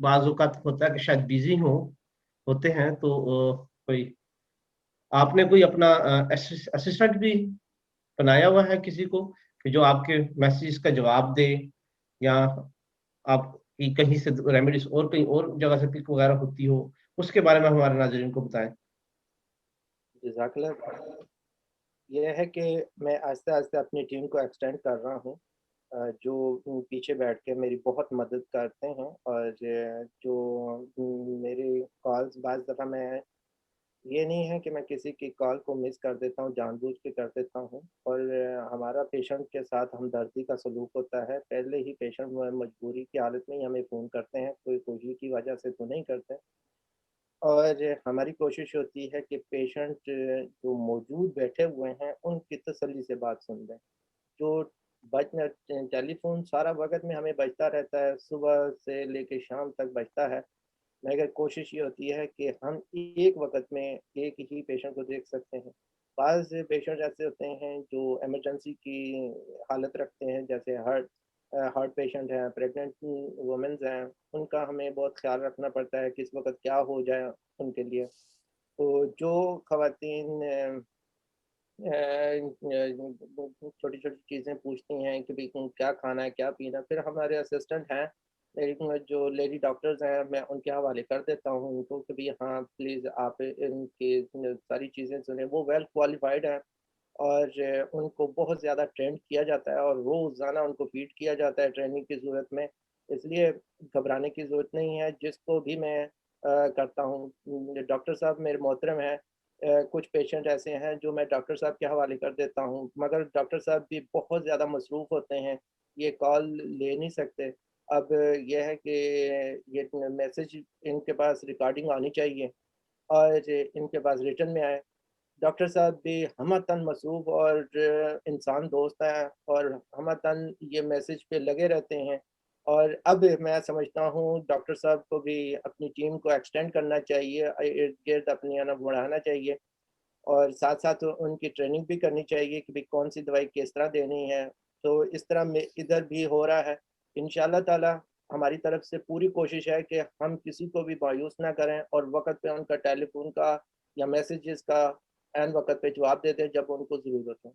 बाज़ औक़ात होता है कि शायद बिज़ी होते हैं तो कोई आपने कोई अपना असिस्टेंट भी बनाया हुआ है किसी को कि जो आपके मैसेज का जवाब दे या आपकी कहीं से रेमेडीज़ और कहीं और जगह से पिक वगैरह होती हो, उसके बारे में हमारे नाज़रीन को बताएँ? जज़ाकल्लाह। ये है कि मैं आहिस्ता-आहिस्ता अपनी टीम को एक्सटेंड कर रहा हूँ, जो पीछे बैठ के मेरी बहुत मदद करते हैं और जो मेरी कॉल्स बाज़ दफ़ा मैं ये नहीं है कि मैं किसी की कॉल को मिस कर देता हूँ, जानबूझ के कर देता हूँ और हमारा पेशेंट के साथ हमदर्दी का सलूक होता है। पहले ही पेशेंट मजबूरी की हालत में ही हमें फ़ोन करते हैं, कोई खुशी की वजह से तो नहीं करते। और हमारी कोशिश होती है कि पेशेंट जो मौजूद बैठे हुए हैं, उनकी तसल्ली से बात सुन लें। जो बज टेलीफ़ोन सारा वक़्त में हमें बजता रहता है, सुबह से लेके शाम तक बजता है, मगर कोशिश ये होती है कि हम एक वक़्त में एक ही पेशेंट को देख सकते हैं। बाज़ पेशेंट ऐसे होते हैं जो इमरजेंसी की हालत रखते हैं, जैसे हार्ट पेशेंट हैं, प्रेग्नेंट वुमेन्स हैं, उनका हमें बहुत ख़्याल रखना पड़ता है, किस वक़्त क्या हो जाए उनके लिए। तो जो ख़वातीन छोटी-छोटी चीज़ें पूछती हैं कि भई क्या खाना है, क्या पीना है? फिर हमारे असिस्टेंट हैं, मेरी जो लेडी डॉक्टर्स हैं, मैं उनके हवाले कर देता हूँ उनको कि भई हाँ, प्लीज़ आप इनकी सारी चीज़ें सुनें। वो वेल क्वालिफ़ाइड हैं और उनको बहुत ज़्यादा ट्रेंड किया जाता है और रोज़ाना उनको फ़ीड किया जाता है ट्रेनिंग की सूरत में, इसलिए घबराने की ज़रूरत नहीं है। जिसको भी मैं करता हूँ डॉक्टर साहब मेरे मोहतरम हैं, कुछ पेशेंट ऐसे हैं जो मैं डॉक्टर साहब के हवाले कर देता हूँ, मगर डॉक्टर साहब भी बहुत ज़्यादा मसरूफ़ होते हैं, ये कॉल ले नहीं सकते। अब ये है कि ये मैसेज इनके पास रिकॉर्डिंग आनी चाहिए और इनके पास रिटन में आए। डॉक्टर साहब भी हमतन मसरूफ़ और इंसान दोस्त हैं और हमतन ये मैसेज पे लगे रहते हैं और अब मैं समझता हूँ डॉक्टर साहब को भी अपनी टीम को एक्सटेंड करना चाहिए, इर्द-गिर्द अपनी बढ़ाना चाहिए और साथ-साथ उनकी ट्रेनिंग भी करनी चाहिए कि भई कौन-सी दवाई किस तरह देनी है। तो इस तरह में इधर भी हो रहा है। इंशाअल्लाह ताला हमारी तरफ से पूरी कोशिश है कि हम किसी को भी मायूस ना करें और वक़्त पे उनका टेलीफ़ोन का या मैसेजेस का ऐन वक़्त पे जवाब दे दें जब उनको ज़रूरत हो।